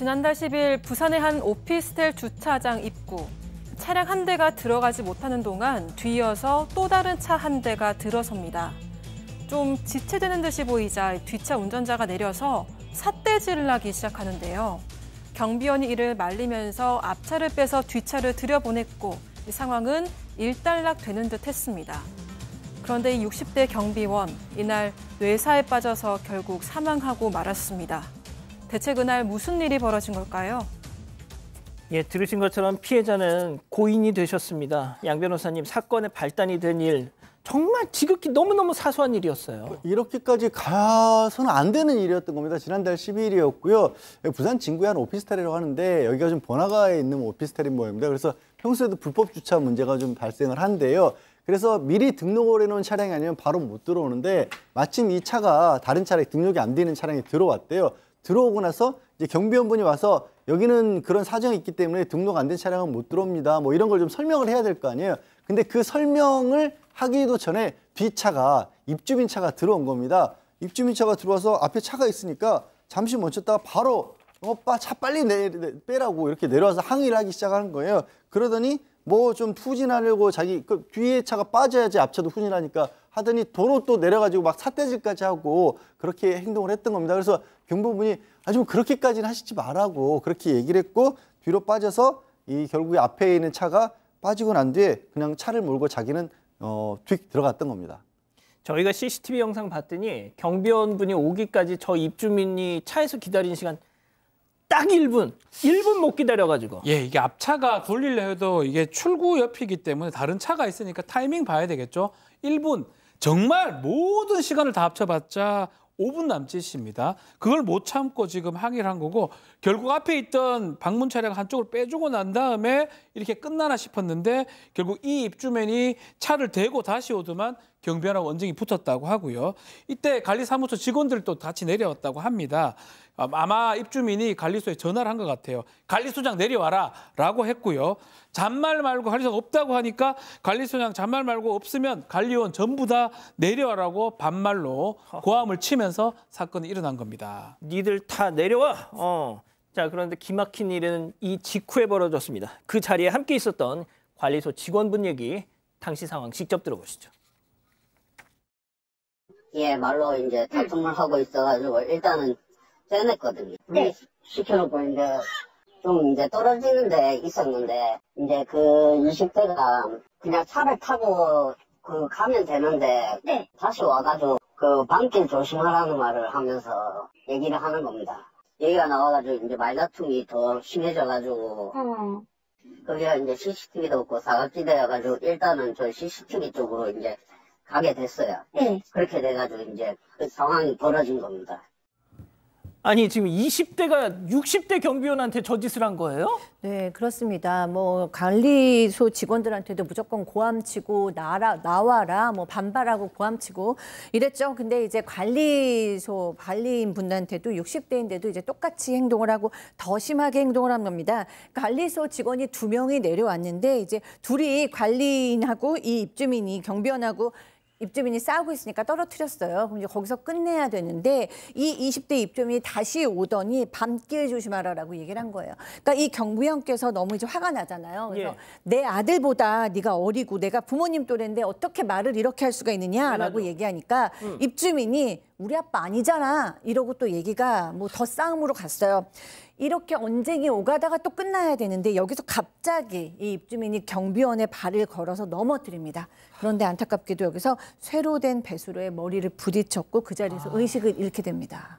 지난달 10일 부산의 한 오피스텔 주차장 입구. 차량 한 대가 들어가지 못하는 동안 뒤이어서 또 다른 차 한 대가 들어섭니다. 좀 지체되는 듯이 보이자 뒷차 운전자가 내려서 삿대질을 하기 시작하는데요. 경비원이 이를 말리면서 앞차를 빼서 뒷차를 들여보냈고 이 상황은 일단락되는 듯 했습니다. 그런데 이 60대 경비원, 이날 뇌사에 빠져서 결국 사망하고 말았습니다. 대체 그날 무슨 일이 벌어진 걸까요? 예, 들으신 것처럼 피해자는 고인이 되셨습니다. 양 변호사님, 사건의 발단이 된 일, 정말 지극히 너무너무 사소한 일이었어요. 이렇게까지 가서는 안 되는 일이었던 겁니다. 지난달 12일이었고요. 부산 진구의 한 오피스텔이라고 하는데 여기가 좀 번화가에 있는 오피스텔인 모양입니다. 그래서 평소에도 불법 주차 문제가 좀 발생을 한데요. 그래서 미리 등록을 해놓은 차량이 아니면 바로 못 들어오는데 마침 이 차가 다른 차량이 등록이 안 되는 차량이 들어왔대요. 들어오고 나서 이제 경비원분이 와서 여기는 그런 사정이 있기 때문에 등록 안 된 차량은 못 들어옵니다. 뭐 이런 걸 좀 설명을 해야 될 거 아니에요. 근데 그 설명을 하기도 전에 뒷차가 입주민 차가 들어온 겁니다. 입주민 차가 들어와서 앞에 차가 있으니까 잠시 멈췄다가 바로 오빠 차 빨리 빼라고 이렇게 내려와서 항의를 하기 시작하는 거예요. 그러더니 뭐 좀 후진하려고 자기 그 뒤에 차가 빠져야지 앞차도 후진하니까 하더니 도로 또 내려가지고 막 삿대질까지 하고 그렇게 행동을 했던 겁니다. 그래서 경보분이 좀 그렇게까지는 하시지 말라고 그렇게 얘기를 했고 뒤로 빠져서 이 결국에 앞에 있는 차가 빠지고 난 뒤에 그냥 차를 몰고 자기는 휙 들어갔던 겁니다. 저희가 CCTV 영상 봤더니 경비원분이 오기까지 저 입주민이 차에서 기다린 시간 딱 1분 못 기다려가지고. 예, 이게 앞차가 돌리려 해도 이게 출구 옆이기 때문에 다른 차가 있으니까 타이밍 봐야 되겠죠. 1분, 정말 모든 시간을 다 합쳐봤자 5분 남짓입니다. 그걸 못 참고 지금 항의를 한 거고 결국 앞에 있던 방문 차량 한쪽을 빼주고 난 다음에 이렇게 끝나나 싶었는데 결국 이 입주민이 차를 대고 다시 오더만 경비원하고 언쟁이 붙었다고 하고요. 이때 관리사무소 직원들도 같이 내려왔다고 합니다. 아마 입주민이 관리소에 전화를 한 것 같아요. 관리소장 내려와라 라고 했고요. 잔말 말고 관리소장 없다고 하니까 관리소장 잔말 말고 없으면 관리원 전부 다 내려와라고 반말로 고함을 치면서 사건이 일어난 겁니다. 니들 다 내려와. 자, 그런데 기막힌 일은 이 직후에 벌어졌습니다. 그 자리에 함께 있었던 관리소 직원분 얘기, 당시 상황 직접 들어보시죠. 예, 말로 이제 다툼을 하고 있어가지고 일단은 떼냈거든요. 네. 시켜놓고 이제 좀 이제 떨어지는 데 있었는데 이제 그 20대가 그냥 차를 타고 가면 되는데 네. 다시 와가지고 그 밤길 조심하라는 말을 하면서 얘기를 하는 겁니다. 얘기가 나와가지고 이제 말다툼이 더 심해져가지고 거기가 이제 CCTV도 없고 사각지대여가지고 일단은 저 CCTV 쪽으로 이제 가게 됐어요. 네. 그렇게 돼가지고 이제 그 상황이 벌어진 겁니다. 아니, 지금 20대가 60대 경비원한테 저 짓을 한 거예요? 네, 그렇습니다. 뭐 관리소 직원들한테도 무조건 고함치고 나와라, 뭐 반발하고 고함치고 이랬죠. 근데 이제 관리소 관리인 분한테도 60대인데도 이제 똑같이 행동을 하고 더 심하게 행동을 한 겁니다. 관리소 직원이 2명이 내려왔는데 이제 둘이 관리인하고 이 입주민이 경비원하고 입주민이 싸우고 있으니까 떨어뜨렸어요. 그럼 이제 거기서 끝내야 되는데 이 20대 입주민이 다시 오더니 밤길 조심하라라고 얘기를 한 거예요. 그러니까 이 경비원께서 너무 이제 화가 나잖아요. 그래서 내 아들보다 네가 어리고 내가 부모님 또래인데 어떻게 말을 이렇게 할 수가 있느냐라고 얘기하니까 입주민이 우리 아빠 아니잖아 이러고 또 얘기가 뭐 더 싸움으로 갔어요. 이렇게 언쟁이 오가다가 또 끝나야 되는데 여기서 갑자기 이 입주민이 경비원의 발을 걸어서 넘어뜨립니다. 그런데 안타깝게도 여기서 쇠로 된 배수로에 머리를 부딪혔고 그 자리에서 의식을 잃게 됩니다.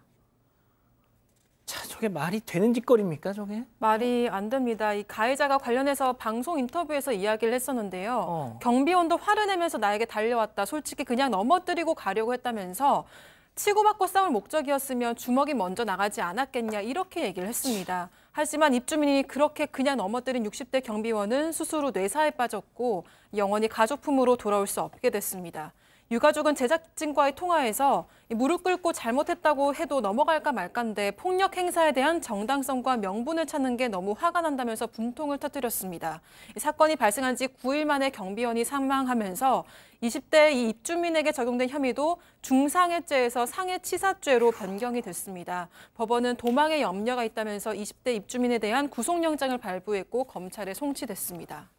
자, 저게 말이 되는 짓거리입니까, 저게? 말이 안 됩니다. 이 가해자가 관련해서 방송 인터뷰에서 이야기를 했었는데요. 경비원도 화를 내면서 나에게 달려왔다. 솔직히 그냥 넘어뜨리고 가려고 했다면서 치고받고 싸울 목적이었으면 주먹이 먼저 나가지 않았겠냐 이렇게 얘기를 했습니다. 하지만 입주민이 그렇게 그냥 넘어뜨린 60대 경비원은 수술 후 뇌사에 빠졌고 영원히 가족품으로 돌아올 수 없게 됐습니다. 유가족은 제작진과의 통화에서 무릎 꿇고 잘못했다고 해도 넘어갈까 말까인데 폭력 행사에 대한 정당성과 명분을 찾는 게 너무 화가 난다면서 분통을 터뜨렸습니다. 이 사건이 발생한 지 9일 만에 경비원이 사망하면서 20대 이 입주민에게 적용된 혐의도 중상해죄에서 상해치사죄로 변경이 됐습니다. 법원은 도망의 염려가 있다면서 20대 입주민에 대한 구속영장을 발부했고 검찰에 송치됐습니다.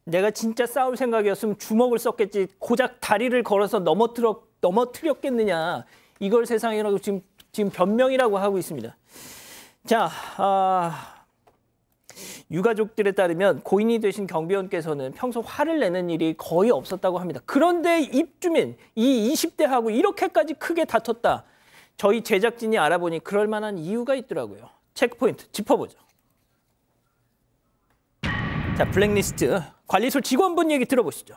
내가 진짜 싸울 생각이었으면 주먹을 썼겠지. 고작 다리를 걸어서 넘어뜨렸겠느냐. 이걸 세상이라고 지금 변명이라고 하고 있습니다. 자, 유가족들에 따르면 고인이 되신 경비원께서는 평소 화를 내는 일이 거의 없었다고 합니다. 그런데 입주민, 이 20대하고 이렇게까지 크게 다퉜다. 저희 제작진이 알아보니 그럴 만한 이유가 있더라고요. 체크포인트 짚어보죠. 자, 블랙리스트 관리소 직원분 얘기 들어보시죠.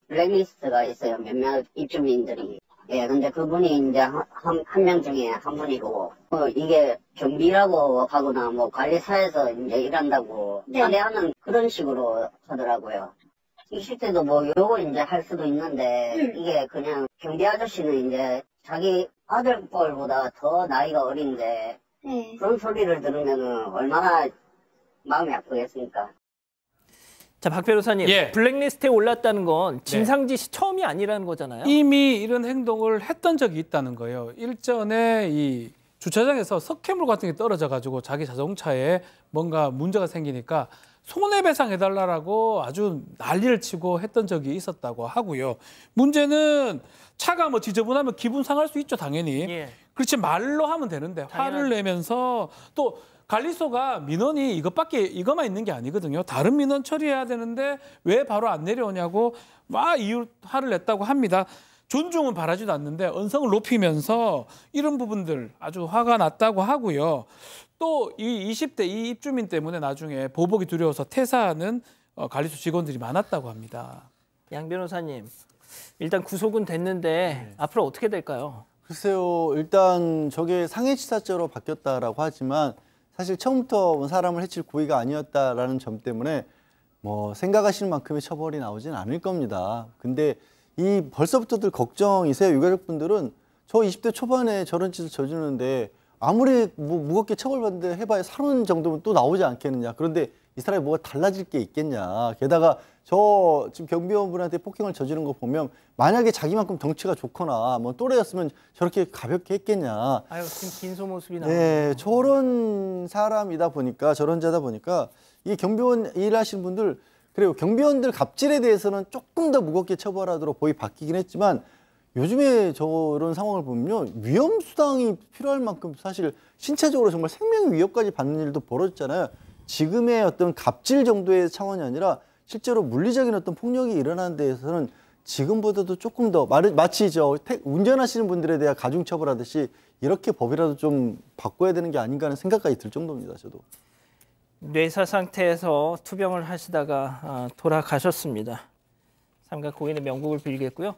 블랙리스트가 있어요. 몇몇 입주민들이. 예, 근데 그분이 이제 한 명 중에 한 분이고, 이게 경비라고 하거나 뭐 관리사에서 이제 일한다고 사례하는 그런 식으로 하더라고요. 20대도 뭐 요거 이제 할 수도 있는데, 이게 그냥 경비 아저씨는 이제 자기 아들뻘보다 더 나이가 어린데, 그런 소리를 들으면은 얼마나 마음이 아프겠습니까? 자, 박 변호사님, 예. 블랙리스트에 올랐다는 건 진상짓이 처음이 아니라는 거잖아요. 이미 이런 행동을 했던 적이 있다는 거예요. 일전에 이 주차장에서 석회물 같은 게 떨어져 가지고 자기 자동차에 뭔가 문제가 생기니까 손해배상해달라고 아주 난리를 치고 했던 적이 있었다고 하고요. 문제는 차가 뭐 지저분하면 기분 상할 수 있죠, 당연히. 예. 그렇지 말로 하면 되는데 화를 내면서 또 관리소가 민원이 이것만 있는 게 아니거든요. 다른 민원 처리해야 되는데 왜 바로 안 내려오냐고 막 화를 냈다고 합니다. 존중은 바라지도 않는데 언성을 높이면서 이런 부분들 아주 화가 났다고 하고요. 또 이 20대 이 입주민 때문에 나중에 보복이 두려워서 퇴사하는 관리소 직원들이 많았다고 합니다. 양 변호사님, 일단 구속은 됐는데 앞으로 어떻게 될까요? 글쎄요, 일단 저게 상해치사죄로 바뀌었다라고 하지만 사실 처음부터 사람을 해칠 고의가 아니었다라는 점 때문에 뭐 생각하시는 만큼의 처벌이 나오진 않을 겁니다. 근데 이 벌써부터들 걱정이세요. 유가족분들은 저 20대 초반에 저런 짓을 저지르는데 아무리 뭐 무겁게 처벌받는데 해봐야 3년 정도면 또 나오지 않겠느냐. 그런데 이 사람이 뭐가 달라질 게 있겠냐. 게다가 저 지금 경비원분한테 폭행을 저지른 거 보면 만약에 자기만큼 덩치가 좋거나 뭐 또래였으면 저렇게 가볍게 했겠냐. 아유, 지금 긴 소모습이 나오네요. 네, 저런 사람이다 보니까 저런 자다 보니까 이 경비원 일하시는 분들 그리고 경비원들 갑질에 대해서는 조금 더 무겁게 처벌하도록 법이 바뀌긴 했지만 요즘에 저런 상황을 보면요 위험 수당이 필요할 만큼 사실 신체적으로 정말 생명 위협까지 받는 일도 벌어졌잖아요. 지금의 어떤 갑질 정도의 차원이 아니라 실제로 물리적인 어떤 폭력이 일어나는 데에서는 지금보다도 조금 더 마치 운전하시는 분들에 대한 가중처벌하듯이 이렇게 법이라도 좀 바꿔야 되는 게 아닌가 하는 생각까지 들 정도입니다. 저도. 뇌사 상태에서 투병을 하시다가 돌아가셨습니다. 삼가 고인의 명복을 빌겠고요.